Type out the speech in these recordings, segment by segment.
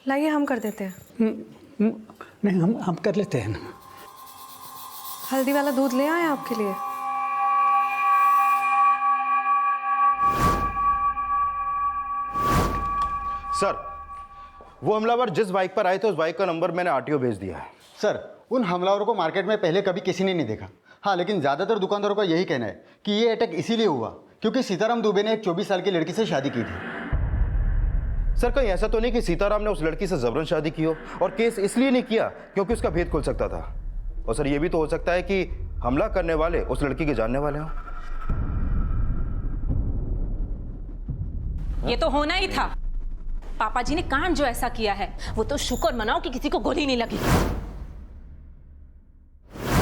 लाइए हम कर देते हैं। नहीं, हम कर लेते हैं ना। हल्दी वाला दूध ले आए आपके लिए। सर, वो हमलावर जिस बाइक पर आए थे उस बाइक का नंबर मैंने आरटीओ भेज दिया है। सर, उन हमलावरों को मार्केट में पहले कभी किसी ने नहीं देखा। हाँ, लेकिन ज़्यादातर दुकानदारों का यही कहना है कि ये अटैक इसीलिए हुआ क्योंकि सीताराम दुबे ने एक 24 साल की लड़की से शादी की थी। सर, कहीं ऐसा तो नहीं कि सीताराम ने उस लड़की से जबरन शादी की हो और केस इसलिए नहीं किया क्योंकि उसका भेद खुल सकता था। और सर, ये भी तो हो सकता है कि हमला करने वाले उस लड़की के जानने वाले हों। ये तो होना ही था। पापा जी ने कांड जो ऐसा किया है वो तो शुक्र मनाओ कि किसी को गोली नहीं लगी।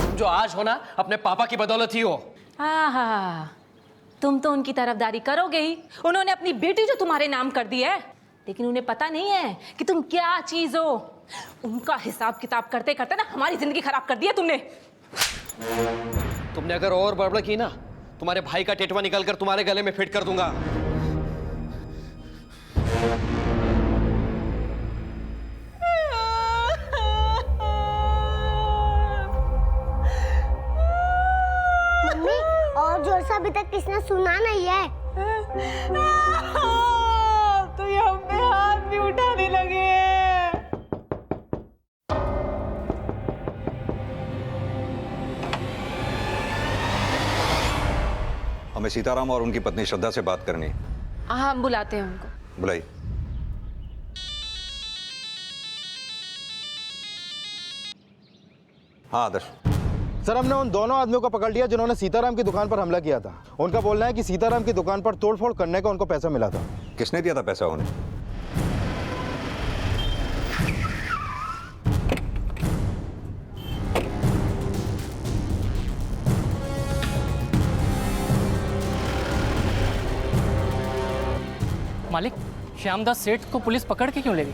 तुम जो आज हो ना अपने पापा की बदौलत ही हो। आहा, तुम तो उनकी तरफदारी करोगे ही। उन्होंने अपनी बेटी जो तुम्हारे नाम कर दी है, लेकिन उन्हें पता नहीं है कि तुम क्या चीज हो। उनका हिसाब किताब करते करते ना हमारी जिंदगी खराब कर दी है तुमने। तुमने अगर और बड़बड़ की ना, तुम्हारे भाई का टेटवा निकालकर तुम्हारे गले में फिट कर दूंगा। मम्मी, और जोर से अभी तक किसने सुना नहीं है। तो ये हम पे हाथ भी उठाने लगे। हमें सीताराम और उनकी पत्नी श्रद्धा से बात करनी है। हाँ, हम बुलाते हैं उनको। बुलाइए। हाँ आदर्श। सर, हमने उन दोनों आदमियों को पकड़ लिया जिन्होंने सीताराम की दुकान पर हमला किया था। उनका बोलना है कि सीताराम की दुकान पर तोड़फोड़ करने का उनको पैसा मिला था। किसने दिया था पैसा उन्हें? मालिक, श्यामदास सेठ को पुलिस पकड़ के क्यों ले गई?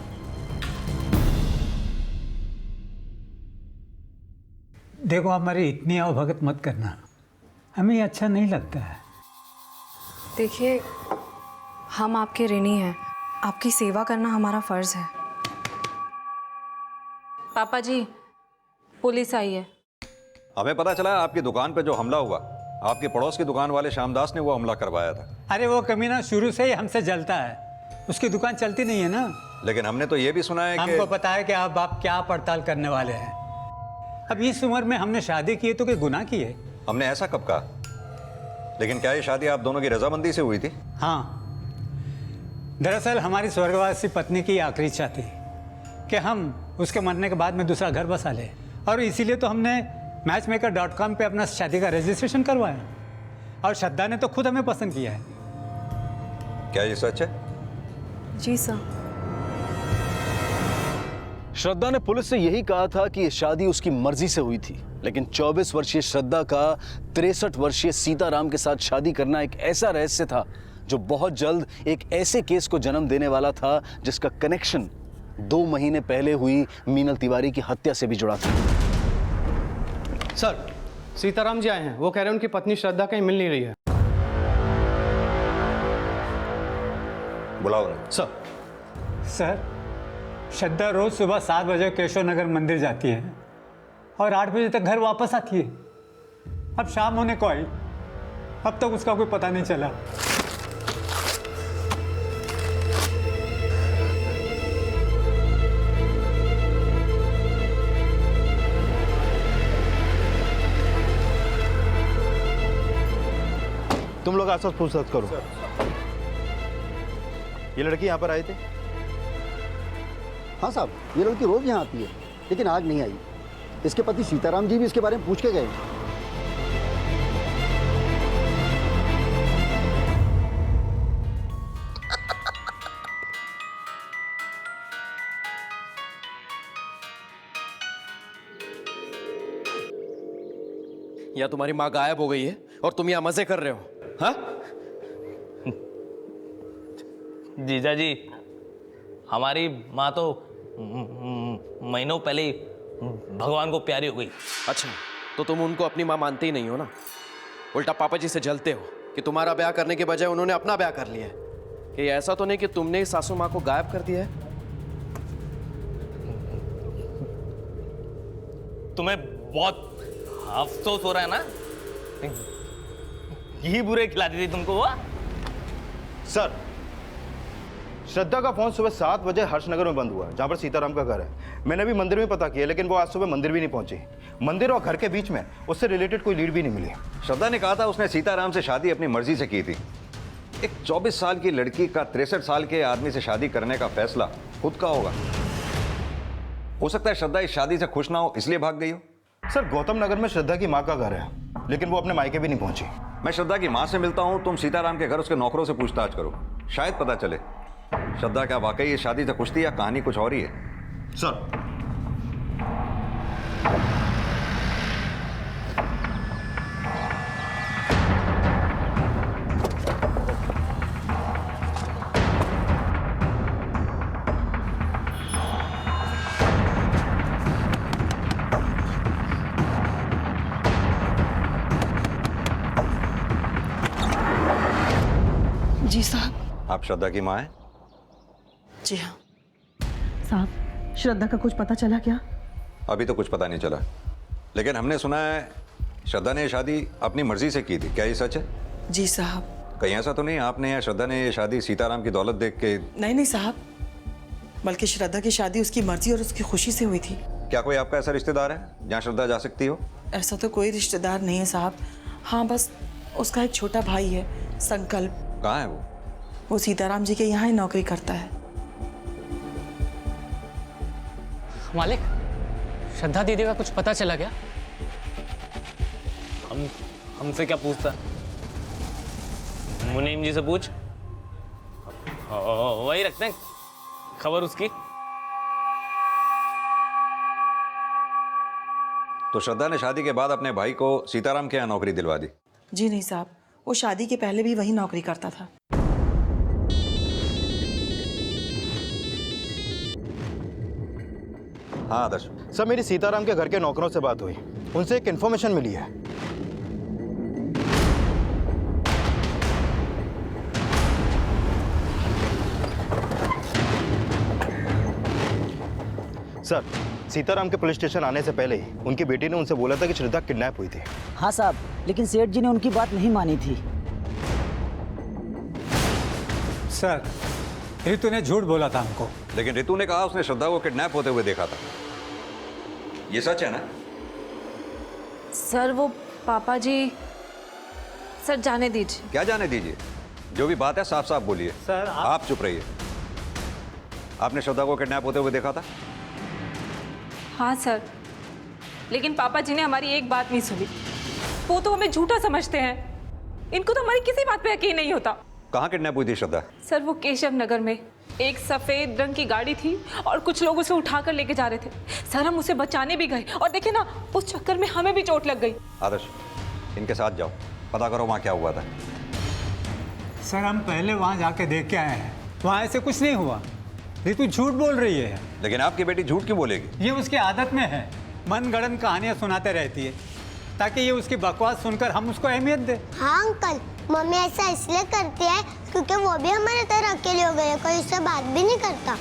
देखो, हमारी इतनी अवभगत मत करना, हमें ये अच्छा नहीं लगता है। देखिए, हम आपके ऋणी हैं। आपकी सेवा करना हमारा फर्ज है। पापा जी, पुलिस आई है। हमें पता चला है आपकी दुकान पे जो हमला हुआ, आपके पड़ोस की दुकान वाले श्यामदास ने वो हमला करवाया था। अरे वो कमीना शुरू से ही हमसे जलता है, उसकी दुकान चलती नहीं है ना। लेकिन हमने तो ये भी सुना है कि हमको पता है कि अब आप क्या पड़ताल करने वाले हैं। अब इस उम्र में हमने शादी की है तो कोई गुनाह की है? हमने ऐसा कब कहा? लेकिन क्या ये शादी आप दोनों की रजामंदी से हुई थी? हाँ, दरअसल हमारी स्वर्गवासी पत्नी की आखिरी इच्छा थी कि हम उसके मरने के बाद में दूसरा घर बसा ले, और इसीलिए तो हमने मैचमेकर.com पे अपना शादी का रजिस्ट्रेशन करवाया, और श्रद्धा ने तो खुद हमें पसंद किया है। क्या ये सच है? जी सर। श्रद्धा ने पुलिस से यही कहा था कि ये शादी उसकी मर्जी से हुई थी, लेकिन 24 वर्षीय श्रद्धा का 63 वर्षीय सीताराम के साथ शादी करना एक ऐसा रहस्य था जो बहुत जल्द एक ऐसे केस को जन्म देने वाला था जिसका कनेक्शन 2 महीने पहले हुई मीनल तिवारी की हत्या से भी जुड़ा था। सर, सीताराम जी आए हैं। वो कह रहे हैं उनकी पत्नी श्रद्धा कहीं मिल नहीं रही है। बुलाओ उन्हें। सर, श्रद्धा रोज सुबह 7 बजे केशव नगर मंदिर जाती है और 8 बजे तक घर वापस आती है। अब शाम होने को आई, अब तक उसका कोई पता नहीं चला। तुम लोग आसपास पूछताछ करो। ये लड़की यहाँ पर आए थे? हाँ साहब, ये लड़की रोज यहाँ आती है, लेकिन आज नहीं आई। इसके पति सीताराम जी भी इसके बारे में पूछ के गए। या तुम्हारी माँ गायब हो गई है और तुम यहाँ मजे कर रहे हो? हाँ? जीजा जी, हमारी माँ तो महीनों पहले ही भगवान को प्यारी हो गई। अच्छा, तो तुम उनको अपनी माँ मानते ही नहीं हो ना? उल्टा पापा जी से जलते हो कि तुम्हारा ब्याह करने के बजाय उन्होंने अपना ब्याह कर लिया है। कि ऐसा तो नहीं कि तुमने सासू माँ को गायब कर दिया है? तुम्हें बहुत अफसोस हो रहा है ना? यही बुरे खिलाती थी तुमको वो? सर, श्रद्धा का फोन सुबह 7 बजे हर्षनगर में बंद हुआ, जहां पर सीताराम का घर है। मैंने भी मंदिर में पता किया, लेकिन वो आज सुबह मंदिर भी नहीं पहुंची। मंदिर और घर के बीच में उससे रिलेटेड कोई लीड भी नहीं मिली। श्रद्धा ने कहा था उसने सीताराम से शादी अपनी मर्जी से की थी। एक 24 साल की लड़की का 63 साल के आदमी से शादी करने का फैसला खुद का होगा। हो सकता है श्रद्धा इस शादी से खुश ना हो, इसलिए भाग गई हो। सर, गौतम नगर में श्रद्धा की माँ का घर है, लेकिन वो अपने मायके भी नहीं पहुंची। मैं श्रद्धा की मां से मिलता हूं, तुम सीताराम के घर उसके नौकरों से पूछताछ करो, शायद पता चले श्रद्धा क्या वाकई इस शादी से खुश थी या कहानी कुछ और ही है। सर, जी साहब। आप श्रद्धा की मां हैं? जी हाँ साहब। श्रद्धा का कुछ पता चला क्या? अभी तो कुछ पता नहीं चला, लेकिन हमने सुना है श्रद्धा ने ये शादी अपनी मर्जी से की थी। क्या ये सच है? जी साहब। कहीं ऐसा तो नहीं आपने या श्रद्धा ने ये शादी सीताराम की दौलत देख के? नहीं साहब, बल्कि श्रद्धा की शादी उसकी मर्जी और उसकी खुशी से हुई थी। क्या कोई आपका ऐसा रिश्तेदार है जहाँ श्रद्धा जा सकती हो? ऐसा तो कोई रिश्तेदार नहीं है साहब। हाँ, बस उसका एक छोटा भाई है, संकल्प। कहाँ है वो? वो सीताराम जी के यहाँ ही नौकरी करता है। मालिक, श्रद्धा दीदी का कुछ पता चला क्या? हमसे क्या पूछता? मुनीम जी से पूछ, वही रखते हैं खबर उसकी। तो श्रद्धा ने शादी के बाद अपने भाई को सीताराम के यहाँ नौकरी दिलवा दी? जी नहीं साहब, वो शादी के पहले भी वही नौकरी करता था। हाँ आदर्श सर, मेरी सीताराम के घर के नौकरों से बात हुई, उनसे एक इन्फॉर्मेशन मिली है। सर, सीताराम के पुलिस स्टेशन आने से पहले ही उनकी बेटी ने उनसे बोला था कि श्रद्धा किडनैप हुई थी। हाँ साहब, लेकिन सेठ जी ने उनकी बात नहीं मानी थी। सर, रितु ने झूठ बोला था हमको। लेकिन रितु ने कहा उसने श्रद्धा को किडनैप होते हुए देखा था। ये सच है ना? सर, वो पापा जी। सर, जाने दीजिए। क्या जाने दीजिए? जो भी बात है साफ साफ बोलिए। सर, आप चुप रहिए। आपने श्रद्धा को किडनैप होते हुए देखा था? हाँ सर, लेकिन पापा जी ने हमारी एक बात नहीं सुनी। वो तो हमें झूठा समझते हैं। इनको तो हमारी किसी बात पे यकीन नहीं होता। कहाँ किडनैप हुई थी श्रद्धा? सर, वो केशव नगर में एक सफेद रंग की गाड़ी थी और कुछ लोग उसे उठाकर लेके जा रहे थे। सर, हम उसे बचाने भी गए और देखे ना, उस चक्कर में हमें भी चोट लग गई। आदर्श, इनके साथ जाओ, पता करो वहाँ क्या हुआ था। सर, हम पहले वहाँ जाके देख के आए हैं, वहाँ ऐसे कुछ नहीं हुआ। रितु झूठ बोल रही है। लेकिन आपकी बेटी झूठ क्यों बोलेगी? ये उसकी आदत में है, मनगढ़ंत कहानियाँ सुनाते रहती है ताकि ये उसकी बकवास सुनकर हम उसको अहमियत दें। हाँ अंकल, मम्मी ऐसा इसलिए करती है क्योंकि वो भी हमारे तरह अकेले हो गए, कोई उससे बात भी नहीं करता।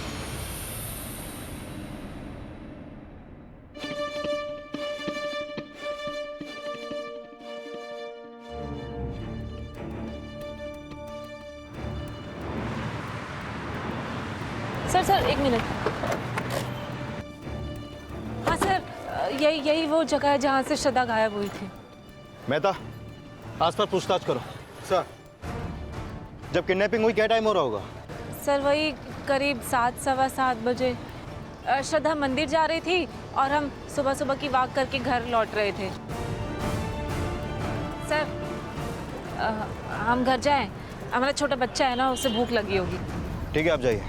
सर, एक मिनट। हाँ सर, यही वो जगह है जहाँ से श्रद्धा गायब हुई थी। मेहता, आस पास पूछताछ करो। सर, जब किडनैपिंग हुई क्या टाइम हो रहा होगा? सर, वही करीब 7, सवा 7 बजे। श्रद्धा मंदिर जा रही थी और हम सुबह सुबह की वॉक करके घर लौट रहे थे। सर, हम घर जाएं? हमारा छोटा बच्चा है ना, उसे भूख लगी होगी। ठीक है, आप जाइए।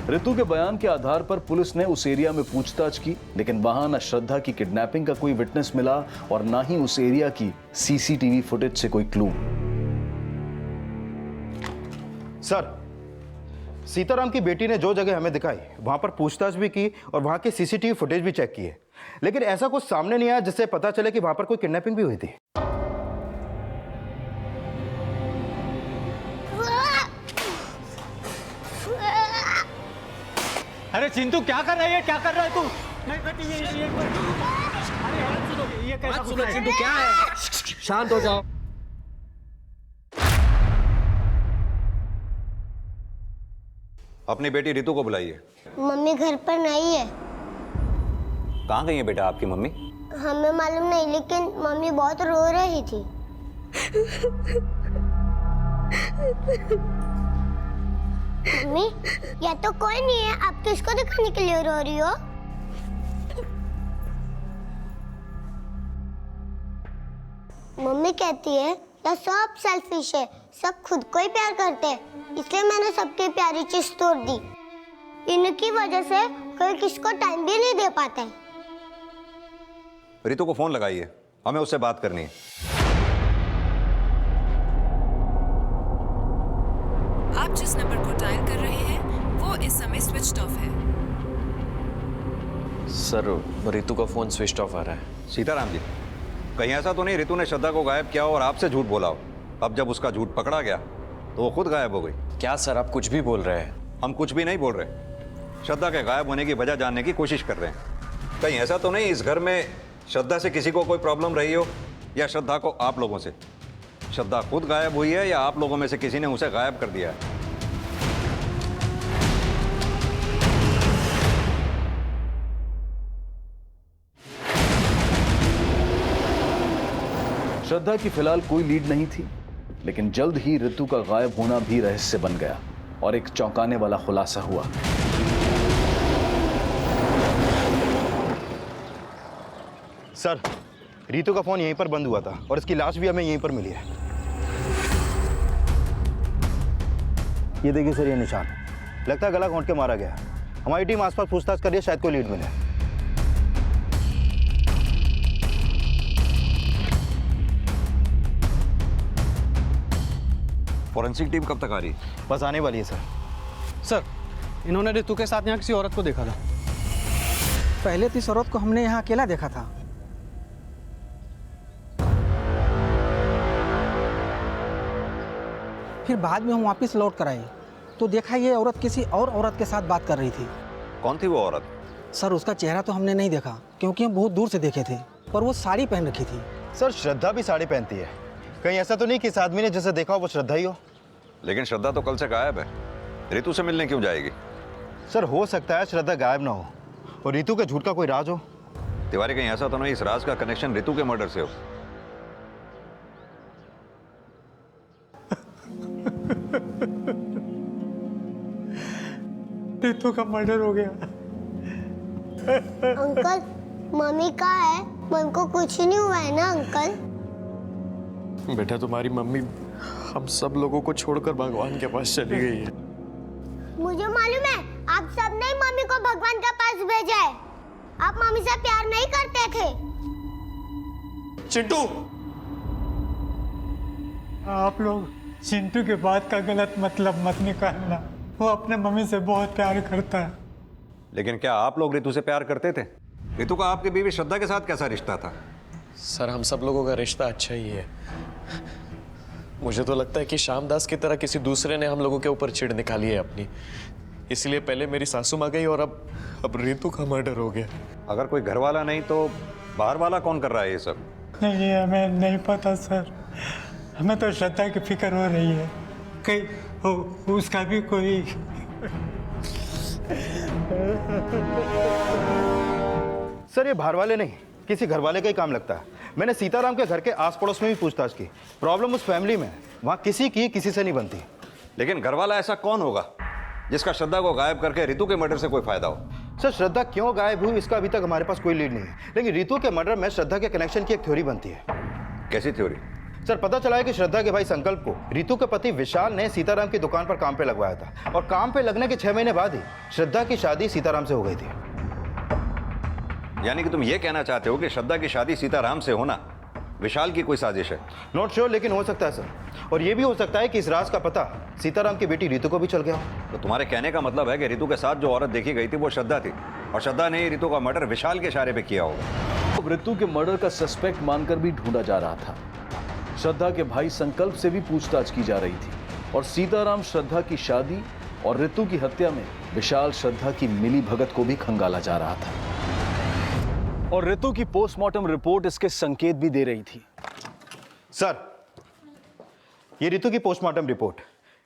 रितु के बयान के आधार पर पुलिस ने उस एरिया में पूछताछ की, लेकिन वहां न श्रद्धा की किडनैपिंग का कोई विटनेस मिला और ना ही उस एरिया की सीसीटीवी फुटेज से कोई क्लू। सर, सीताराम की बेटी ने जो जगह हमें दिखाई वहां पर पूछताछ भी की और वहां के सीसीटीवी फुटेज भी चेक किए, लेकिन ऐसा कुछ सामने नहीं आया जिससे पता चले कि वहां पर कोई किडनैपिंग भी हुई थी। अरे चिंटू क्या कर रहा है, क्या कर रहा है तू? नहीं बेटी ये अरे सुनो, ये कैसा सुनो चिंटू, क्या है? शांत हो जाओ। अपनी बेटी रितु को बुलाइए। मम्मी घर पर नहीं है। कहाँ गई है बेटा आपकी मम्मी? हमें मालूम नहीं, लेकिन मम्मी बहुत रो रही थी। मम्मी, या तो कोई नहीं है, आप किसको दिखाने के लिए रो रही हो? मम्मी कहती है यह सब सेल्फिश है, सब खुद को ही प्यार करते हैं, इसलिए मैंने सबकी प्यारी चीज तोड़ दी। इनकी वजह से कोई किसको टाइम भी नहीं दे पाता है। रितु को फोन लगाइए, हमें उससे बात करनी है। आप जिस नंबर को डायल कर रहे हैं वो इस समय स्विच्ड ऑफ है। सर रितु का फोन स्विच ऑफ आ रहा है। सीताराम जी, कहीं ऐसा तो नहीं रितु ने श्रद्धा को गायब किया और आपसे झूठ बोला हो? अब जब उसका झूठ पकड़ा गया तो वो खुद गायब हो गई। क्या सर आप कुछ भी बोल रहे हैं? हम कुछ भी नहीं बोल रहे, श्रद्धा के गायब होने की वजह जानने की कोशिश कर रहे हैं। कहीं ऐसा तो नहीं इस घर में श्रद्धा से किसी को कोई प्रॉब्लम रही हो, या श्रद्धा को आप लोगों से? श्रद्धा खुद गायब हुई है या आप लोगों में से किसी ने उसे गायब कर दिया है? श्रद्धा की फिलहाल कोई लीड नहीं थी, लेकिन जल्द ही रितु का गायब होना भी रहस्य बन गया और एक चौंकाने वाला खुलासा हुआ। सर, रितु का फोन यहीं पर बंद हुआ था और इसकी लाश भी हमें यहीं पर मिली है। ये देखिए सर, ये निशान लगता है गला घोंट के मारा गया। हमारी टीम आसपास पूछताछ कर रही है, शायद कोई लीड मिले। फॉरेंसिक टीम कब तक आ रही है? बस आने वाली है सर। सर, इन्होंने रितु के साथ यहाँ किसी औरत को देखा था। पहले तो इस औरत को हमने यहाँ अकेला देखा था। फिर बाद में हम वापस लौट कर आए तो देखा ये औरत किसी और औरत के साथ बात कर रही थी। कौन थी वो औरत? सर, उसका चेहरा तो हमने नहीं देखा क्योंकि हम बहुत दूर से देखे थे, पर वो साड़ी पहन रखी थी। सर, श्रद्धा भी साड़ी पहनती है। कहीं ऐसा तो नहीं कि इस आदमी ने जैसे देखा हो वो श्रद्धा ही हो? लेकिन श्रद्धा तो कल से गायब है, रितु से मिलने क्यों जाएगी? सर, हो सकता है श्रद्धा गायब ना हो और रितु के झूठ का कोई राज हो। तिवारी, कहीं ऐसा तो नहीं इस राज का कनेक्शन रितु के मर्डर से हो? रितु का मर्डर हो गया। अंकल, मम्मी कहाँ है? मन को कुछ नहीं हुआ है ना अंकल? बेटा, तुम्हारी मम्मी हम सब लोगों को छोड़कर भगवान के पास चली गई है। मुझे मालूम है, आप सबने मम्मी को भगवान के पास भेजा है। आप मम्मी से प्यार नहीं करते थे। चिंटू, आप लोग चिंटू के बात का गलत मतलब मत निकालना। वो अपने मम्मी से बहुत प्यार करता है। लेकिन क्या आप लोग रितु से प्यार करते थे? रितु का आपकी बीवी श्रद्धा के साथ कैसा रिश्ता था? सर हम सब लोगों का रिश्ता अच्छा ही है। मुझे तो लगता है कि श्यामदास की तरह किसी दूसरे ने हम लोगों के ऊपर चिढ़ निकाली है अपनी, इसलिए पहले मेरी सासू माँ गई और अब रितु का मर्डर हो गया। अगर कोई घर वाला नहीं तो बाहर वाला कौन कर रहा है ये सब? नहीं, हमें नहीं पता सर। हमें तो श्रद्धा की फिक्र हो रही है कहीं उसका भी कोई। सर, ये बाहर वाले नहीं, किसी घर वाले का ही काम लगता है। मैंने सीताराम के घर के आस पड़ोस में भी पूछताछ की। प्रॉब्लम उस फैमिली में, वहाँ किसी की किसी से नहीं बनती। लेकिन घर वाला ऐसा कौन होगा जिसका श्रद्धा को गायब करके रितु के मर्डर से कोई फायदा हो? सर, श्रद्धा क्यों गायब हुई इसका अभी तक हमारे पास कोई लीड नहीं है, लेकिन रितु के मर्डर में श्रद्धा के कनेक्शन की एक थ्योरी बनती है। कैसी थ्योरी? सर, पता चला है कि श्रद्धा के भाई संकल्प को रितु के पति विशाल ने सीताराम की दुकान पर काम पे लगवाया था और काम पे लगने के 6 महीने बाद ही श्रद्धा की शादी सीताराम से हो गई थी। यानी कि तुम ये कहना चाहते हो कि श्रद्धा की शादी सीताराम से होना विशाल की कोई साजिश है? नॉट श्योर, लेकिन हो सकता है सर। और ये भी हो सकता है कि इस राज का पता सीताराम की बेटी रितु को भी चल गया हो। तो तुम्हारे कहने का मतलब है कि रितु के साथ जो औरत देखी गई थी वो श्रद्धा थी और श्रद्धा ने रितु का मर्डर विशाल के इशारे पे किया होगा। अब रितु के मर्डर का सस्पेक्ट मानकर भी ढूंढा जा रहा था। श्रद्धा के भाई संकल्प से भी पूछताछ की जा रही थी और सीताराम श्रद्धा की शादी और रितु की हत्या में विशाल श्रद्धा की मिली भगत को भी खंगाला जा रहा था। और रितु की पोस्टमार्टम रिपोर्ट इसके संकेत भी दे रही थी। सर, ये रितु की पोस्टमार्टम रिपोर्ट,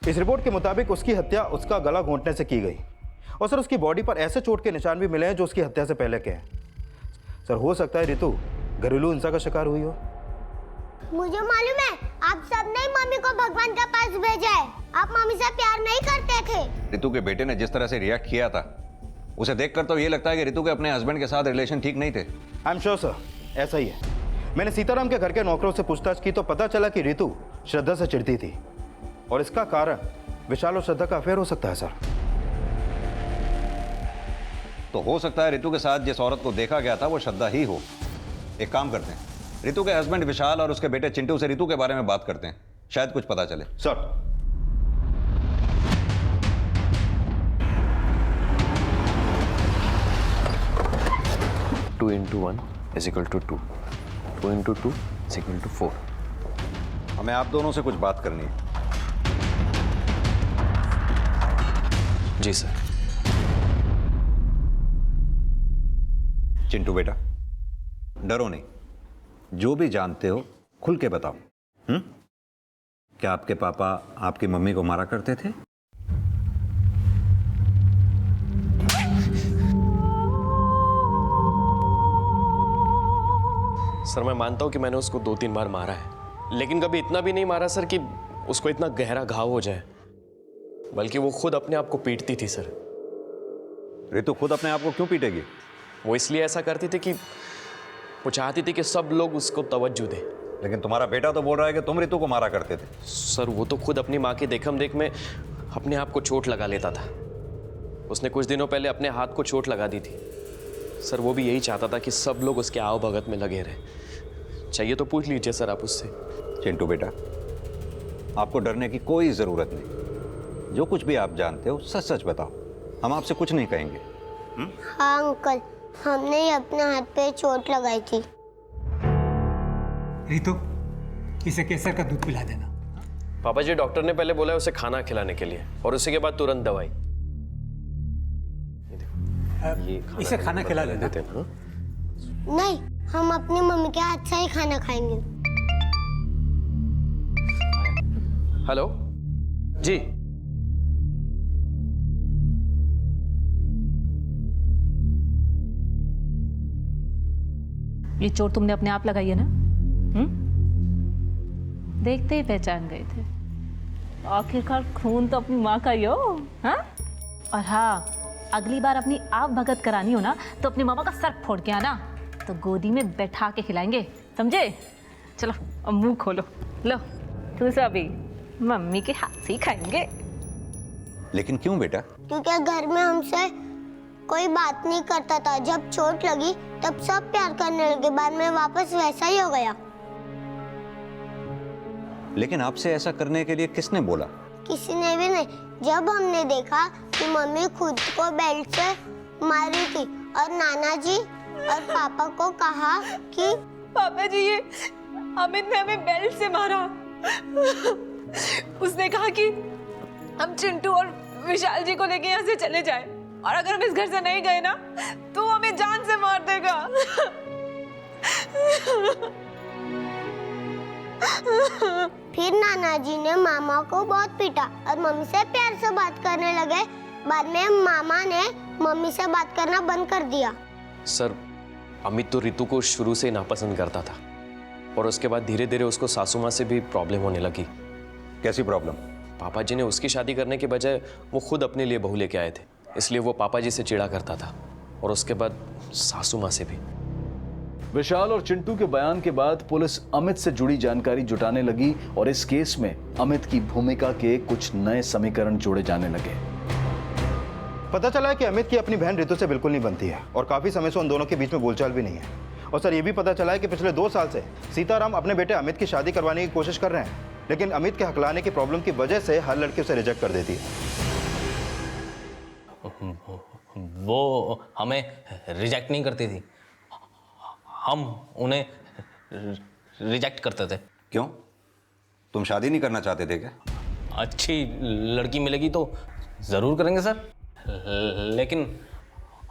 इस रिपोर्ट के मुताबिक उसकी हत्या उसका गला घोंटने से की गई और सर उसकी बॉडी पर ऐसे चोट के निशान भी मिले हैं जो उसकी हत्या से पहले के हैं। सर हो सकता है रितु घरेलू हिंसा का शिकार हुई हो। मुझे मालूम है, आप सबने मम्मी को भगवान के पास भेजा है। आप मम्मी से प्यार नहीं करते थे। रितु के बेटे ने जिस तरह से रिएक्ट किया था, उसे देखकर तो ये लगता है कि रितु के अपने हस्बैंड के साथ रिलेशन ठीक नहीं थे। आई एम श्योर सर, ऐसा ही है। मैंने सीताराम के घर के नौकरों से पूछताछ की तो पता चला कि रितु श्रद्धा से चिढ़ती थी और इसका कारण विशाल और श्रद्धा का अफेयर हो सकता है सर। तो हो सकता है रितु के साथ जिस औरत को देखा गया था वो श्रद्धा ही हो। एक काम करते हैं, रितु के हस्बैंड विशाल और उसके बेटे चिंटू से रितु के बारे में बात करते हैं, शायद कुछ पता चले। Sir, two into 1 is equal to 2, 2 into 2 is equal to 4। हमें आप दोनों से कुछ बात करनी है। जी सर। चिंटू बेटा, डरो नहीं, जो भी जानते हो खुल के बताओ। क्या आपके पापा आपकी मम्मी को मारा करते थे? सर मैं मानता हूं कि मैंने उसको 2-3 बार मारा है, लेकिन कभी इतना भी नहीं मारा सर कि उसको इतना गहरा घाव हो जाए, बल्कि वो खुद अपने आप को पीटती थी सर। रितु खुद अपने आप को क्यों पीटेगी? वो इसलिए ऐसा करती थी कि वो चाहती थी कि सब लोग उसको तवज्जो दें। लेकिन तुम्हारा बेटा तो बोल रहा है कि तुम रितु को मारा करते थे। सर वो तो खुद अपनी माँ की देखम देख में अपने आप को चोट लगा लेता था। उसने कुछ दिनों पहले अपने हाथ को चोट लगा दी थी। सर वो भी यही चाहता था कि सब लोग उसके आओ भगत में लगे रहें। चाहिए तो पूछ लीजिए सर आप उससे। चिंटू बेटा, आपको डरने की कोई जरूरत नहीं। जो कुछ भी आप जानते हो सच सच बताओ, हम आपसे कुछ नहीं कहेंगे। हाँ अंकल, हमने ही अपने हाथ पे चोट लगाई थी। रितु, इसे केसर का दूध पिला देना। पापा जी, डॉक्टर ने पहले बोला है उसे खाना खिलाने के लिए और उसी के बाद तुरंत दवाई। इसे खाना खिला देते हैं ना? नहीं, हम अपनी मम्मी के हाथ से ही खाना खाएंगे। हेलो जी। ये चोट तुमने अपने आप लगाई है ना? देखते ही पहचान गए थे। आखिरकार खून तो अपनी माँ का ही हो, हाँ? और हाँ, अगली बार अपनी आप भगत करानी हो ना तो अपनी मामा का सर फोड़ के आना, तो गोदी में बैठा के खिलाएंगे, समझे? चलो अब मुंह खोलो, लो दूसरा भी मम्मी के हाथ से ही खाएंगे। लेकिन क्यों बेटा? क्योंकि घर में हमसे कोई बात नहीं करता था। जब चोट लगी तब सब प्यार करने लगे, बाद में वापस वैसा ही हो गया। लेकिन आपसे ऐसा करने के लिए किसने बोला? किसी ने भी नहीं। जब हमने देखा कि मम्मी खुद को बेल्ट से मारी थी और नाना जी और पापा को कहा कि पापा जी, ये अमित ने हमें बेल्ट से मारा। उसने कहा कि हम चिंटू और विशाल जी को लेके यहाँ से चले जाएं, और अगर हम इस घर से नहीं गए ना तो वो हमें जान से मार देगा। फिर नाना जी ने मामा को बहुत पीटा और मम्मी से प्यार से बात करने लगे। बाद में मामा ने मम्मी से बात करना बंद कर दिया। सर अमित तो रितु को शुरू से नापसंद करता था और उसके बाद धीरे धीरे उसको सासू माँ से भी प्रॉब्लम होने लगी। कैसी प्रॉब्लम? पापा जी ने उसकी शादी करने के बजाय वो खुद अपने लिए बहू लेके आए थे, इसलिए वो पापा जी से चिढ़ा करता था और उसके बाद सासू माँ से भी। विशाल और चिंटू के बयान के बाद पुलिस अमित से जुड़ी जानकारी जुटाने लगी और इस केस में अमित की भूमिका के कुछ नए समीकरण जोड़े जाने लगे। पता चला है कि अमित की अपनी बहन रितु से बिल्कुल नहीं बनती है और काफी समय से उन दोनों के बीच में बोलचाल भी नहीं है। और सर ये भी पता चला है कि पिछले 2 साल से सीताराम अपने बेटे अमित की शादी करवाने की कोशिश कर रहे हैं, लेकिन अमित के हकलाने की प्रॉब्लम की वजह से हर लड़की उसे रिजेक्ट कर देती है। वो हमें रिजेक्ट नहीं करती थी, हम उन्हें रिजेक्ट करते थे। क्यों? तुम शादी नहीं करना चाहते थे क्या? अच्छी लड़की मिलेगी तो ज़रूर करेंगे सर, लेकिन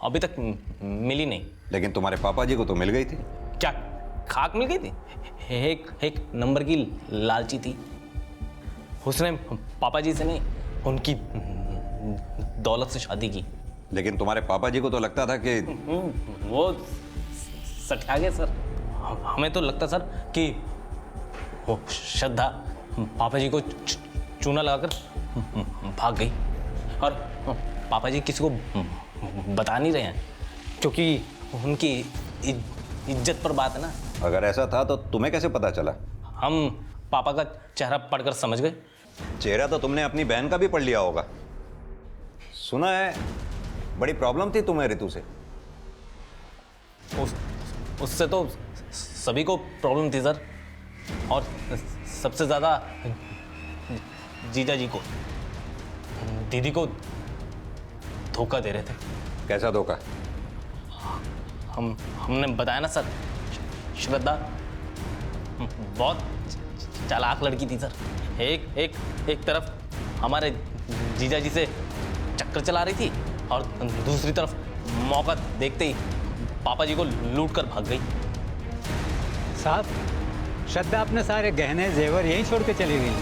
अभी तक मिली नहीं। लेकिन तुम्हारे पापा जी को तो मिल गई थी। क्या खाक मिल गई थी? एक नंबर की लालची थी। उसने पापा जी से नहीं, उनकी दौलत से शादी की। लेकिन तुम्हारे पापा जी को तो लगता था कि वो सठा गए सर। हमें तो लगता सर कि वो श्रद्धा पापा जी को चूना लगाकर भाग गई, और पापा जी किसी को बता नहीं रहे हैं क्योंकि उनकी इज्जत पर बात है ना। अगर ऐसा था तो तुम्हें कैसे पता चला? हम पापा का चेहरा पढ़कर समझ गए। चेहरा तो तुमने अपनी बहन का भी पढ़ लिया होगा। सुना है बड़ी प्रॉब्लम थी तुम्हें रितु से। उससे तो सभी को प्रॉब्लम थी सर, और सबसे ज़्यादा जीजा जी को। दीदी को धोखा दे रहे थे। कैसा धोखा? हमने बताया ना सर, श्रद्धा बहुत चालाक लड़की थी सर। एक तरफ हमारे जीजा जी से चक्कर चला रही थी, और दूसरी तरफ मौका देखते ही पापा जी को लूट कर भाग गई। साहब, श्रद्धा अपने सारे गहने जेवर यहीं छोड़ के चली गई,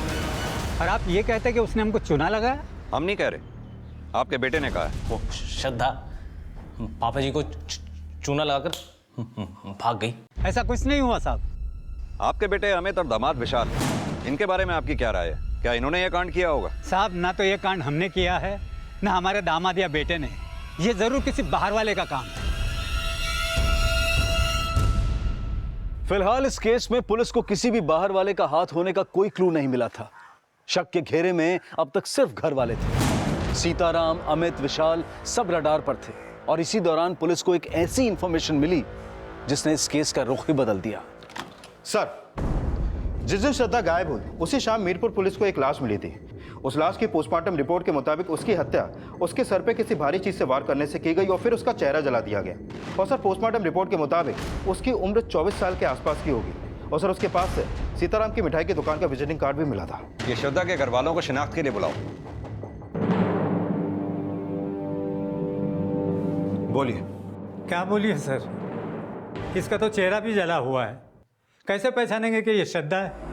और आप ये कहते कि उसने हमको चूना लगाया? हम नहीं कह रहे, आपके बेटे ने कहा है। वो श्रद्धा पापा जी को चूना लगाकर भाग गई। ऐसा कुछ नहीं हुआ साहब। आपके बेटे अमित और दामाद विशाल, इनके बारे में आपकी क्या राय है? क्या इन्होंने ये कांड किया होगा? साहब, ना तो ये कांड हमने किया है, ना हमारे दामाद या बेटे ने। ये जरूर किसी बाहर वाले का काम है। फिलहाल इस केस में पुलिस को किसी भी बाहर वाले का हाथ होने का कोई क्लू नहीं मिला था। शक के घेरे में अब तक सिर्फ घर वाले थे। सीताराम, अमित, विशाल सब रडार पर थे, और इसी दौरान पुलिस को एक ऐसी इंफॉर्मेशन मिली जिसने इस केस का रुख ही बदल दिया। सर, जिस दिन श्रद्धा गायब हुई उसी शाम मीरपुर पुलिस को एक लाश मिली थी। उस लाश की पोस्टमार्टम रिपोर्ट के मुताबिक उसकी हत्या उसके सर पे किसी भारी चीज से वार करने से की गई, और फिर उसका चेहरा जला दिया गया। और सर, पोस्टमार्टम रिपोर्ट के मुताबिक उसकी उम्र 24 साल के आसपास की होगी। और सर, उसके पास से सीताराम की मिठाई की दुकान का विजिटिंग कार्ड भी मिला था। ये श्रद्धा के घर वालों को शिनाख्त के लिए बुलाओ। बोलिए। क्या बोलिए सर, इसका तो चेहरा भी जला हुआ है। कैसे पहचानेंगे कि ये श्रद्धा है?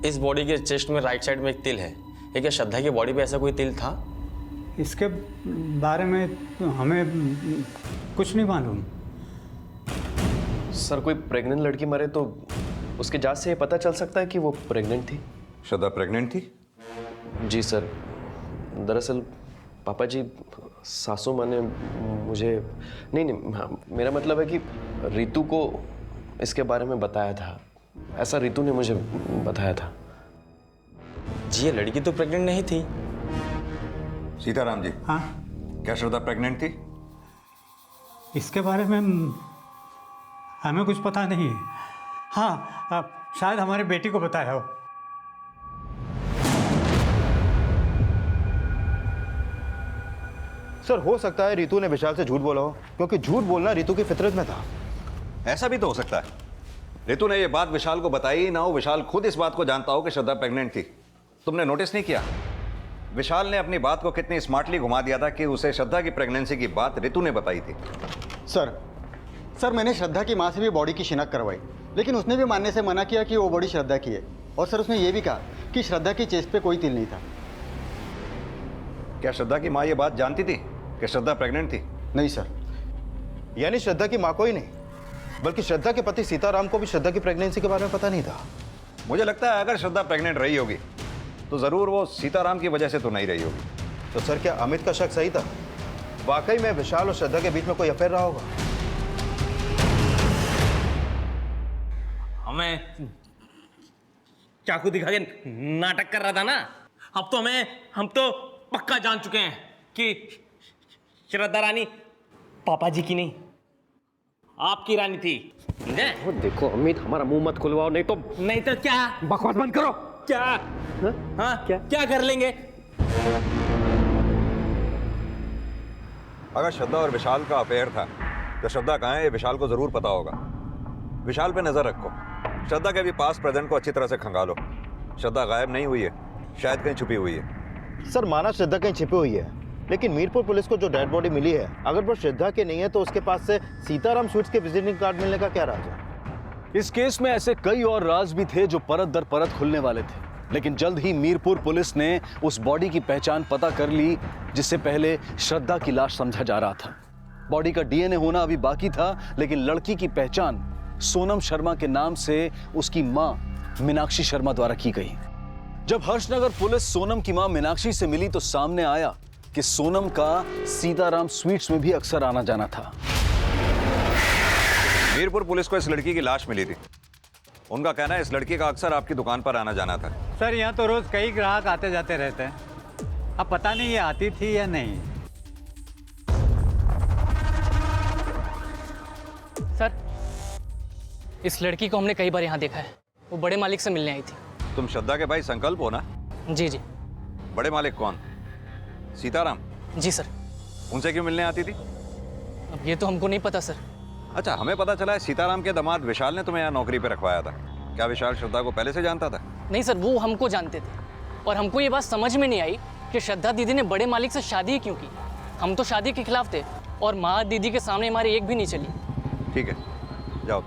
इस बॉडी के चेस्ट में राइट साइड में एक तिल है। ये क्या श्रद्धा की बॉडी पे ऐसा कोई तिल था? इसके बारे में तो हमें कुछ नहीं मालूम। सर, कोई प्रेग्नेंट लड़की मरे तो उसके जांच से ये पता चल सकता है कि वो प्रेग्नेंट थी। श्रद्धा प्रेग्नेंट थी? जी सर, दरअसल पापा जी, सासू माँ ने मुझे नहीं, हाँ, मेरा मतलब है कि रितु को इसके बारे में बताया था। ऐसा रितु ने मुझे बताया था। जी, ये लड़की तो प्रेग्नेंट नहीं थी। सीताराम जी, हाँ, क्या श्रद्धा प्रेग्नेंट थी? इसके बारे में हमें कुछ पता नहीं है। हाँ, शायद हमारी बेटी को बताया हो। सर, हो सकता है रितु ने विशाल से झूठ बोला हो, क्योंकि झूठ बोलना रितु की फितरत में था। ऐसा भी तो हो सकता है। रितु ने ये बात विशाल को बताई ना हो, विशाल खुद इस बात को जानता हो कि श्रद्धा प्रेग्नेंट थी। तुमने नोटिस नहीं किया विशाल ने अपनी बात को कितनी स्मार्टली घुमा दिया था कि उसे श्रद्धा की प्रेगनेंसी की बात रितु ने बताई थी। सर मैंने श्रद्धा की माँ से भी बॉडी की शिनाख्त करवाई, लेकिन उसने भी मानने से मना किया कि वो बॉडी श्रद्धा की है। और सर, उसने ये भी कहा कि श्रद्धा की चेस्ट पे कोई तिल नहीं था। क्या श्रद्धा की माँ ये बात जानती थी कि श्रद्धा प्रेग्नेंट थी? नहीं सर। यानी श्रद्धा की माँ को ही नहीं, बल्कि श्रद्धा के पति सीताराम को भी श्रद्धा की प्रेगनेंसी के बारे में पता नहीं था। मुझे लगता है अगर श्रद्धा प्रेग्नेंट रही होगी तो जरूर वो सीताराम की वजह से तो नहीं रही होगी। तो सर, क्या अमित का शक सही था? वाकई में विशाल और श्रद्धा के बीच में कोई अफेयर रहा होगा? हमें चाकू दिखा के नाटक कर रहा था ना। अब तो हम तो पक्का जान चुके हैं कि श्रद्धा रानी पापा जी की नहीं, आपकी रानी थी। वो देखो अमित, हमारा मुंह मत खुलवाओ, नहीं तो क्या बकवास बंद करो। क्या? हाँ, क्या कर लेंगे? अगर श्रद्धा और विशाल का अफेयर था तो श्रद्धा कहाँ है ये विशाल को जरूर पता होगा। विशाल पे नजर रखो, श्रद्धा के भी पास प्रेजेंट को अच्छी तरह से खंगालो। श्रद्धा गायब नहीं हुई है, शायद कहीं छुपी हुई है। सर माना श्रद्धा कहीं छिपी हुई है, लेकिन मीरपुर पुलिस को जो डेड बॉडी मिली है, अगर वो श्रद्धा की नहीं है तो उसके पास से सीताराम स्वीट्स के विजिटिंग कार्ड मिलने का क्या राज है? इस केस में ऐसे कई और राज भी थे जो परत दर परत खुलने वाले थे, लेकिन जल्द ही मीरपुर पुलिस ने उस बॉडी की पहचान पता कर ली जिससे पहले श्रद्धा की लाश समझा जा रहा था। बॉडी का डीएनए होना अभी बाकी था, लेकिन लड़की की पहचान सोनम शर्मा के नाम से उसकी मां मीनाक्षी शर्मा द्वारा की गई। जब हर्षनगर पुलिस सोनम की मां मीनाक्षी से मिली तो सामने आया कि सोनम का सीताराम स्वीट्स में भी अक्सर आना जाना था। मीरपुर पुलिस को इस लड़की की लाश मिली थी। उनका कहना है इस लड़की का अक्सर आपकी दुकान पर आना जाना था। सर यहाँ तो रोज कई ग्राहक आते जाते रहते हैं, अब पता नहीं ये आती थी या नहीं। सर, इस लड़की को हमने कई बार यहाँ देखा है। वो बड़े मालिक से मिलने आई थी। तुम श्रद्धा के भाई संकल्प हो ना? जी जी। बड़े मालिक कौन? सीताराम? जी सर। उनसे क्यों मिलने आती थी? अब ये तो हमको नहीं पता सर। अच्छा, हमें पता चला है सीताराम के दामाद विशाल ने तुम्हें यहाँ नौकरी पे रखवाया था। क्या विशाल श्रद्धा को पहले से जानता था? नहीं सर, वो हमको जानते थे और हमको ये बात समझ में नहीं आई कि श्रद्धा दीदी ने बड़े मालिक से शादी क्यों की। हम तो शादी के खिलाफ थे और माँ दीदी के सामने हमारी एक भी नहीं चली। ठीक है, जाओ।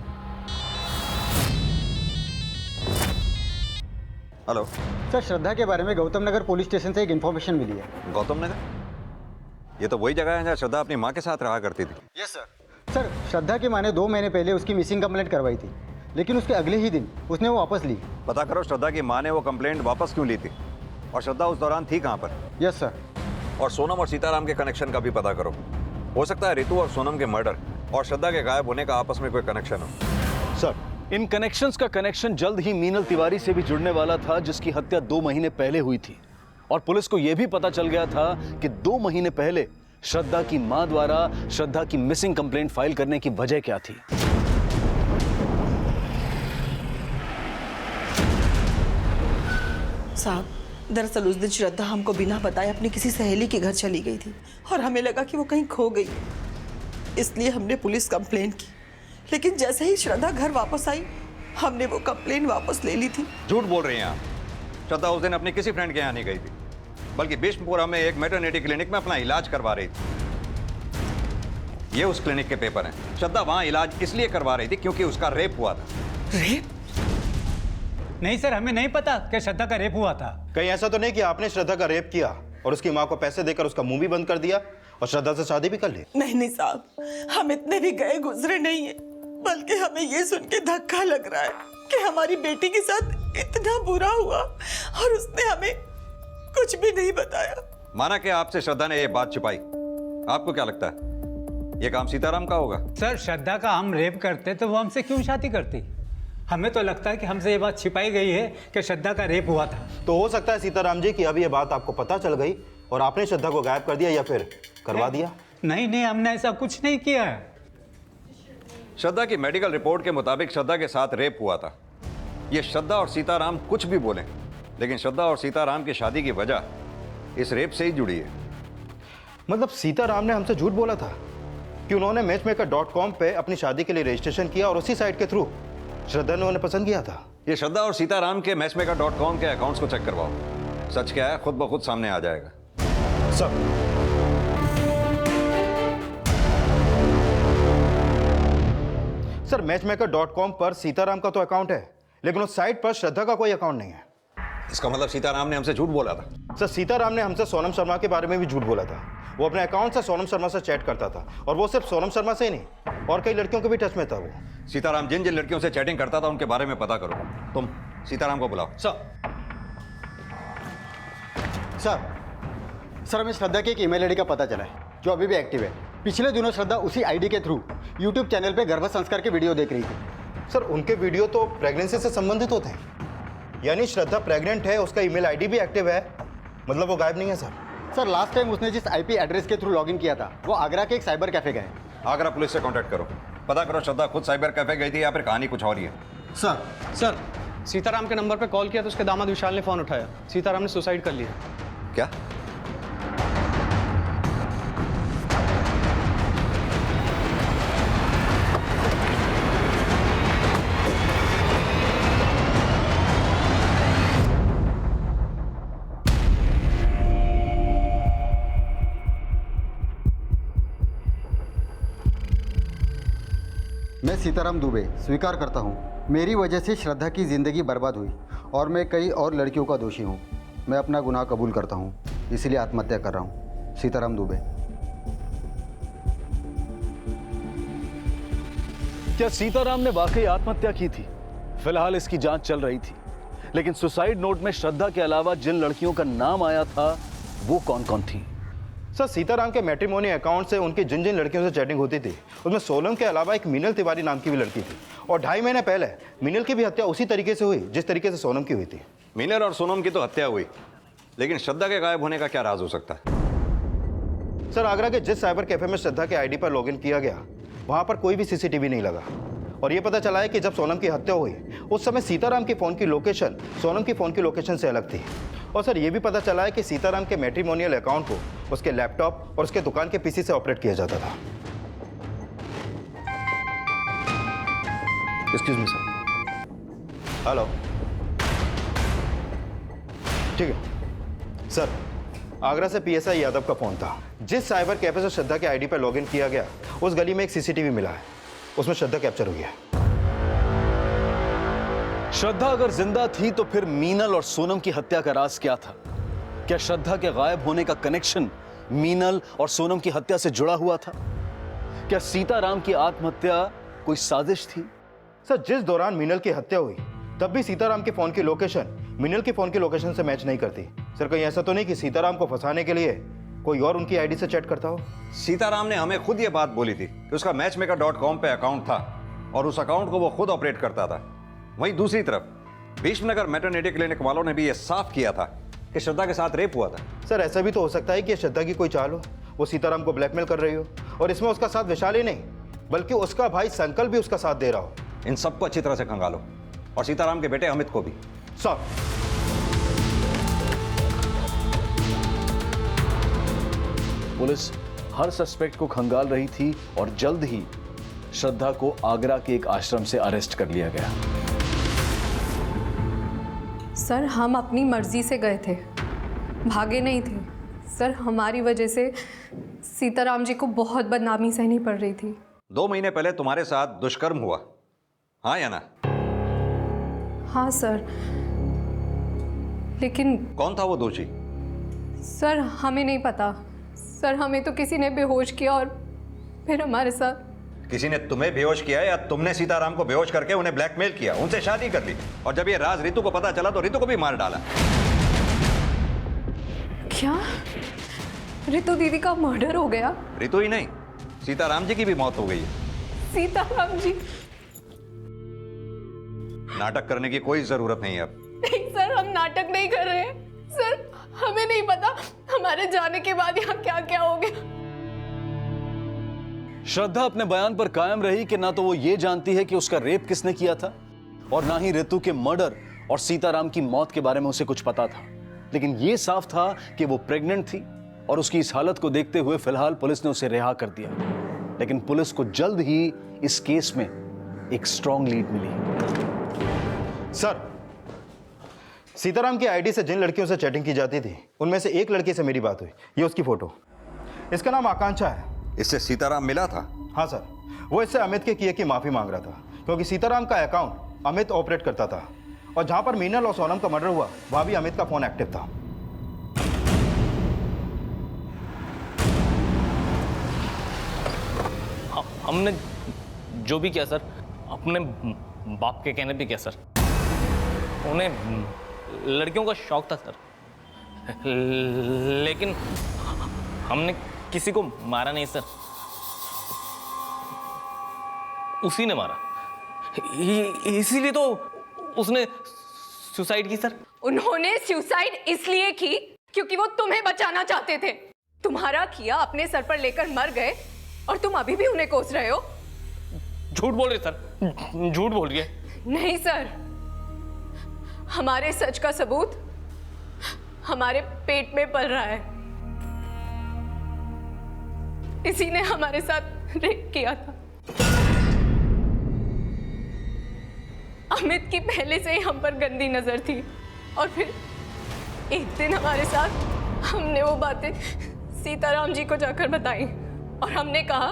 हेलो सर, श्रद्धा के बारे में गौतम नगर पुलिस स्टेशन से एक इन्फॉर्मेशन मिली है। गौतम नगर? ये तो वही जगह है जहाँ श्रद्धा अपनी माँ के साथ रहा करती थी। Yes sir. सर, श्रद्धा की माँ ने 2 महीने पहले उसकी मिसिंग कंप्लेंट करवाई थी, लेकिन उसके अगले ही दिन उसने वो वापस ली। पता करो श्रद्धा की माँ ने वो कंप्लेंट वापस क्यों ली थी और श्रद्धा उस दौरान थी कहाँ पर? Yes sir. और सोनम और सीताराम के कनेक्शन का भी पता करो। हो सकता है रितु और सोनम के मर्डर और श्रद्धा के गायब होने का आपस में कोई कनेक्शन हो। सर, इन कनेक्शंस का कनेक्शन जल्द ही मीनल तिवारी से भी जुड़ने वाला था, जिसकी हत्या 2 महीने पहले हुई थी। और पुलिस को यह भी पता चल गया था कि 2 महीने पहले श्रद्धा की मां द्वारा श्रद्धा की मिसिंग कंप्लेंट फाइल करने की वजह क्या थी। साहब, दरअसल उस दिन श्रद्धा हमको बिना बताए अपनी किसी सहेली के घर चली गई थी और हमें लगा कि वो कहीं खो गई, इसलिए हमने पुलिस कंप्लेंट की। लेकिन जैसे ही श्रद्धा घर वापस आई, हमने वो कंप्लेंट वापस ले ली थी। झूठ बोल रही हैं आप। श्रद्धा उस दिन अपनी किसी फ्रेंड के यहाँ नहीं गई थी, बल्कि बिष्णुपुरा में एक मैटरनिटी क्लिनिक में अपना इलाज करवा रही थी। ये उस क्लिनिक के पेपर हैं। श्रद्धा वहाँ इलाज इसलिए करवा रही थी क्योंकि उसका रेप हुआ था। रेप? नहीं सर, हमें नहीं पता कि श्रद्धा का रेप हुआ था। कहीं ऐसा तो नहीं कि आपने श्रद्धा का रेप किया और उसकी माँ को पैसे देकर उसका मुंह भी बंद कर दिया और श्रद्धा से शादी भी कर ली? नहीं साहब, हम इतने भी गए गुजरे नहीं है, बल्कि हमें ये सुन के धक्का लग रहा है कि हमारी बेटी के साथ इतना बुरा हुआ और उसने हमें कुछ भी नहीं बताया। माना कि आपसे श्रद्धा ने ये बात छिपाई, आपको क्या लगता है ये काम सीताराम का होगा? सर, श्रद्धा का हम रेप करते तो वो हमसे क्यों शादी करती? हमें तो लगता है कि हमसे ये बात छिपाई गई है कि श्रद्धा का रेप हुआ था। तो हो सकता है सीताराम जी कि अब ये बात आपको पता चल गई और आपने श्रद्धा को गायब कर दिया या फिर करवा दिया। नहीं नहीं, हमने ऐसा कुछ नहीं किया है। श्रद्धा की मेडिकल रिपोर्ट के मुताबिक श्रद्धा के साथ रेप हुआ था। ये श्रद्धा और सीताराम कुछ भी बोलें, लेकिन श्रद्धा और सीताराम की शादी की वजह इस रेप से ही जुड़ी है। मतलब सीताराम ने हमसे झूठ बोला था कि उन्होंने मैचमेकर.com पे अपनी शादी के लिए रजिस्ट्रेशन किया और उसी साइट के थ्रू श्रद्धा ने उन्हें पसंद किया था। ये श्रद्धा और सीताराम के मैचमेकर.com के अकाउंट्स को चेक करवाओ। सच क्या है खुद ब खुद सामने आ जाएगा। सर, मैचमेकर.com पर सीताराम का तो अकाउंट है, लेकिन उस साइट पर श्रद्धा का कोई अकाउंट नहीं है। इसका मतलब सीताराम ने हमसे झूठ बोला था। सर, सीताराम ने हमसे सोनम शर्मा के बारे में भी झूठ बोला था। वो अपने अकाउंट से सोनम शर्मा से चैट करता था और वो सिर्फ सोनम शर्मा से ही नहीं और कई लड़कियों के भी टच में था। वो सीताराम जिन जिन लड़कियों से चैटिंग करता था उनके बारे में पता करो। तुम सीताराम को बुलाओ। सर, हमें श्रद्धा की एक ईमेल आईडी का पता चला है जो अभी भी एक्टिव है। पिछले दिनों श्रद्धा उसी आईडी के थ्रू यूट्यूब चैनल पे गर्भ संस्कार के वीडियो देख रही थी। सर, उनके वीडियो तो प्रेगनेंसी से संबंधित होते हैं, यानी श्रद्धा प्रेग्नेंट है, उसका ईमेल आईडी भी एक्टिव है, मतलब वो गायब नहीं है। सर, लास्ट टाइम उसने जिस आईपी एड्रेस के थ्रू लॉगिन किया था वो आगरा के एक साइबर कैफे गए। आगरा पुलिस से कांटेक्ट करो, पता करो श्रद्धा खुद साइबर कैफे गई थी या फिर कहानी कुछ और ही है। सर, सीताराम के नंबर पे कॉल किया तो उसके दामाद विशाल ने फोन उठाया। सीताराम ने सुसाइड कर लिया। क्या? सीताराम दुबे स्वीकार करता हूँ, मेरी वजह से श्रद्धा की ज़िंदगी बर्बाद हुई और मैं कई और लड़कियों का दोषी हूँ। मैं अपना गुनाह कबूल करता हूँ, इसीलिए आत्महत्या कर रहा हूँ। सीताराम दुबे। क्या सीताराम ने वाकई आत्महत्या की थी? फिलहाल इसकी जांच चल रही थी, लेकिन सुसाइड नोट में श्रद्धा के अलावा जिन लड़कियों का नाम आया था वो कौन कौन थी? सर, सीताराम के मैट्रिमोनी अकाउंट से उनकी जिन जिन लड़कियों से चैटिंग होती थी उसमें सोनम के अलावा एक मीनल तिवारी नाम की भी लड़की थी, और 2.5 महीने पहले मीनल की भी हत्या उसी तरीके से हुई जिस तरीके से सोनम की हुई थी। मीनल और सोनम की तो हत्या हुई, लेकिन श्रद्धा के गायब होने का क्या राज हो सकता है? सर, आगरा के जिस साइबर कैफे में श्रद्धा के आईडी पर लॉगिन किया गया वहां पर कोई भी सीसीटीवी नहीं लगा, और ये पता चला है कि जब सोनम की हत्या हुई उस समय सीताराम की फ़ोन की लोकेशन सोनम की फ़ोन की लोकेशन से अलग थी। और सर, ये भी पता चला है कि सीताराम के मैट्रिमोनियल अकाउंट को उसके लैपटॉप और उसके दुकान के पीसी से ऑपरेट किया जाता था। Excuse me sir. हेलो, ठीक है सर। आगरा से पीएसआई यादव का फोन था। जिस साइबर कैफे से श्रद्धा के आईडी पर लॉगिन किया गया उस गली में एक सीसीटीवी मिला है, उसमें श्रद्धा कैप्चर हुई है। श्रद्धा अगर जिंदा थी तो फिर मीनल और सोनम की हत्या का राज क्या था? क्या श्रद्धा के गायब होने का कनेक्शन मीनल और सोनम की हत्या से जुड़ा हुआ था? क्या सीताराम की आत्महत्या कोई साजिश थी? सर, जिस दौरान मीनल की हत्या हुई तब भी सीताराम के फोन की लोकेशन मीनल के फोन की लोकेशन से मैच नहीं करती। सर, कहीं ऐसा तो नहीं कि सीताराम को फंसाने के लिए कोई और उनकी आईडी से चैट करता हो? सीताराम ने हमें खुद ये बात बोली थी कि उसका मैचमेकर.com पे अकाउंट था और उस अकाउंट को वो खुद ऑपरेट करता था। वहीं दूसरी तरफ भीष्मनगर मैटरनिटी क्लिनिक वालों ने भी ये साफ किया था कि श्रद्धा के साथ रेप हुआ था। सर, ऐसा भी तो हो सकता है कि श्रद्धा की कोई चाल हो, वो सीताराम को ब्लैकमेल कर रही हो, और इसमें उसका साथ विशाल ही नहीं बल्कि उसका भाई संकल्प भी उसका साथ दे रहा हो। इन सबको अच्छी तरह से खंगालो, और सीताराम के बेटे अमित को भी। सर, पुलिस हर सस्पेक्ट को खंगाल रही थी और जल्द ही श्रद्धा को आगरा के एक आश्रम से अरेस्ट कर लिया गया। सर, हम अपनी मर्जी से गए थे, भागे नहीं थे। सर, हमारी वजह से सीताराम जी को बहुत बदनामी सहनी पड़ रही थी। 2 महीने पहले तुम्हारे साथ दुष्कर्म हुआ, हाँ या ना? हाँ सर, लेकिन कौन था वो दोषी? सर, हमें नहीं पता। सर, हमें तो किसी ने बेहोश किया और फिर हमारे साथ। किसी ने तुम्हें बेहोश किया या तुमने सीताराम को बेहोश करके उन्हें ब्लैकमेल किया, उनसे शादी कर ली, और जब ये राज रितु को पता चला तो रितु को भी मार डाला? क्या रितु दीदी का मर्डर हो गया? रितु ही नहीं, सीताराम जी की भी मौत हो गई है। सीताराम जी? नाटक करने की कोई जरूरत नहीं है अब। नहीं सर, हम नाटक नहीं कर रहे हैं। सर, हमें नहीं पता हमारे जाने के बाद यहाँ क्या क्या हो गया। श्रद्धा अपने बयान पर कायम रही कि ना तो वो ये जानती है कि उसका रेप किसने किया था, और ना ही रितु के मर्डर और सीताराम की मौत के बारे में उसे कुछ पता था। लेकिन ये साफ था कि वो प्रेग्नेंट थी, और उसकी इस हालत को देखते हुए फिलहाल पुलिस ने उसे रिहा कर दिया। लेकिन पुलिस को जल्द ही इस केस में एक स्ट्रॉन्ग लीड मिली। सर, सीताराम की आईडी से जिन लड़कियों से चैटिंग की जाती थी उनमें से एक लड़की से मेरी बात हुई। ये उसकी फोटो, इसका नाम आकांक्षा है। इससे सीताराम मिला था? हाँ सर, वो इससे अमित के किए की माफी मांग रहा था, क्योंकि सीताराम का अकाउंट अमित ऑपरेट करता था, और जहां पर मीनल और सोनम का मर्डर हुआ वहां भी अमित का फोन एक्टिव था। हमने जो भी किया सर, अपने बाप के कहने पे किया सर। उन्हें लड़कियों का शौक था सर, लेकिन हमने किसी को मारा नहीं सर, उसी ने मारा। इसीलिए तो उसने सुसाइड की सर। उन्होंने सुसाइड इसलिए की क्योंकि वो तुम्हें बचाना चाहते थे। तुम्हारा किया अपने सर पर लेकर मर गए और तुम अभी भी उन्हें कोस रहे हो। झूठ बोल रहे सर, झूठ बोल रही है। नहीं सर, हमारे सच का सबूत हमारे पेट में पल रहा है। इसी ने हमारे साथ रेप किया था। अमित की पहले से ही हम पर गंदी नजर थी, और फिर एक दिन हमारे साथ हमने वो बातें सीताराम जी को जाकर बताई, और हमने कहा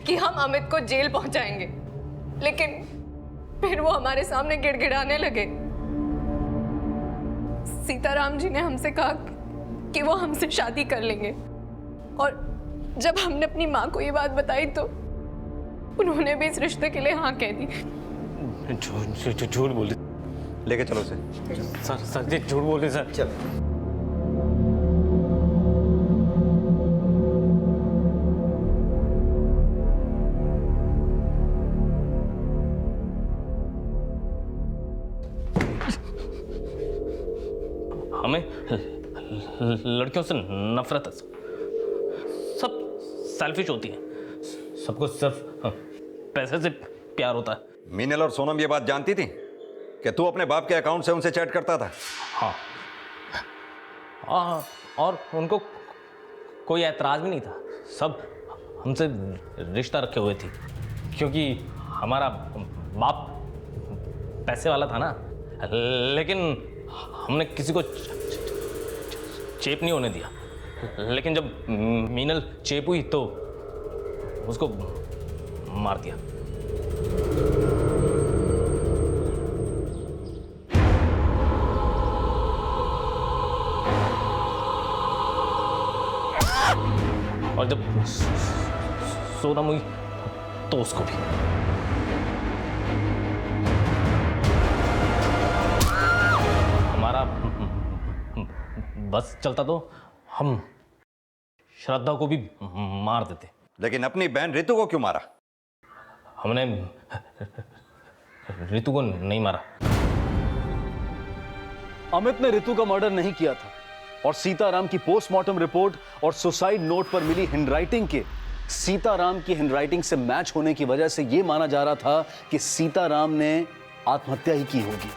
कि हम अमित को जेल पहुंचाएंगे। लेकिन फिर वो हमारे सामने गिड़गिड़ाने लगे। सीताराम जी ने हमसे कहा कि वो हमसे शादी कर लेंगे, और जब हमने अपनी माँ को ये बात बताई तो उन्होंने भी इस रिश्ते के लिए हाँ कह दी। झूठ बोले। लेके चलो उसे। सर जी झूठ बोले सर। चल। हमें लड़कियों से नफरत है। सब सेल्फिश होती है, सबको सिर्फ पैसे से प्यार होता है। मीनल और सोनम ये बात जानती थी कि तू अपने बाप के अकाउंट से उनसे चैट करता था? हाँ, और उनको कोई ऐतराज़ भी नहीं था। सब हमसे रिश्ता रखे हुए थे, क्योंकि हमारा बाप पैसे वाला था ना। लेकिन हमने किसी को चेप नहीं होने दिया। लेकिन जब मीनल चेप हुई तो उसको मार दिया। और जब सोनम हुई तो उसको भी। हमारा बस चलता तो हम श्रद्धा को भी मार देते। लेकिन अपनी बहन रितु को क्यों मारा? हमने रितु को नहीं मारा। अमित ने रितु का मर्डर नहीं किया था, और सीताराम की पोस्टमार्टम रिपोर्ट और सुसाइड नोट पर मिली हैंडराइटिंग के सीताराम की हैंडराइटिंग से मैच होने की वजह से यह माना जा रहा था कि सीताराम ने आत्महत्या ही की होगी।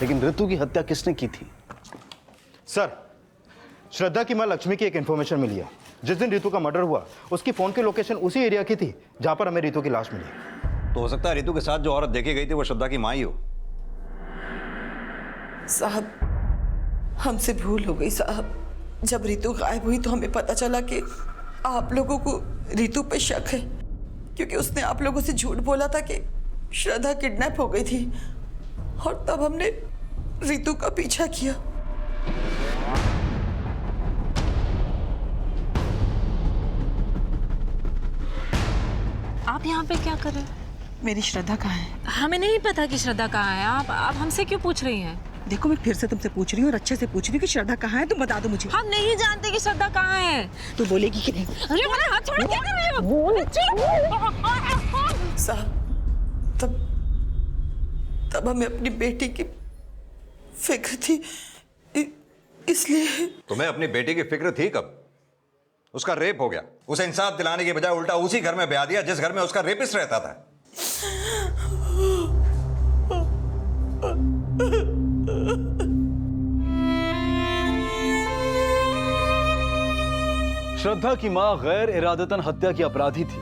लेकिन रितु की हत्या किसने की थी? सर, श्रद्धा की मां लक्ष्मी की एक इंफॉर्मेशन मिली है। जिस दिन रितु का मर्डर हुआ उसकी फोन की लोकेशन उसी एरिया की थी जहां पर हमें रितु की लाश मिली। तो हो सकता है रितु के साथ जो औरत देखी गई थी वो श्रद्धा की मां ही हो। साहब, हमसे भूल हो गई साहब। जब रितु गायब हुई तो हमें पता चला कि आप लोगों को रितु पे शक है, क्योंकि उसने आप लोगों से झूठ बोला था कि श्रद्धा किडनैप हो गई थी, और तब हमने रितु का पीछा किया। आप यहाँ पे क्या कर रहे हैं? मेरी श्रद्धा कहाँ है? हमें नहीं पता कि श्रद्धा कहाँ है। आप हमसे क्यों पूछ रही हैं? देखो, मैं फिर से तुमसे पूछ रही हूँ और अच्छे से पूछ रही हूँ कि श्रद्धा कहाँ है, तुम बता दो मुझे। हम नहीं जानते कि श्रद्धा कहाँ है। तू बोलेगी कि नहीं? अरे मेरा हाथ छोड़, क्या कर रही हो? साहब, तब हमें अपनी बेटी की फिक्र थी, इसलिए। तुम्हें अपनी बेटी की फिक्र थी कब? उसका रेप हो गया, उसे इंसाफ दिलाने के बजाय उल्टा उसी घर में ब्याह दिया जिस घर में उसका रेपिस्ट रहता था। श्रद्धा की मां गैर इरादतन हत्या की अपराधी थी,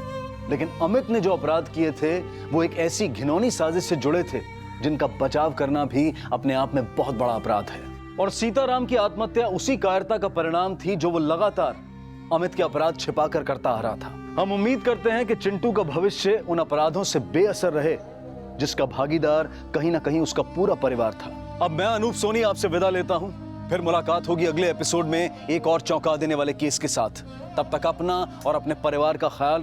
लेकिन अमित ने जो अपराध किए थे वो एक ऐसी घिनौनी साजिश से जुड़े थे जिनका बचाव करना भी अपने आप में बहुत बड़ा अपराध है। और सीताराम की आत्महत्या उसी कायरता का परिणाम थी जो वो लगातार अमित के अपराध छिपाकर करता आ रहा था। हम उम्मीद करते हैं कि चिंटू का भविष्य उन अपराधों से बेअसर रहे जिसका भागीदार कहीं ना कहीं उसका पूरा परिवार था। अब मैं अनूप सोनी आपसे विदा लेता हूं। फिर मुलाकात होगी अगले एपिसोड में एक और चौंका देने वाले केस के साथ। तब तक अपना और अपने परिवार का ख्याल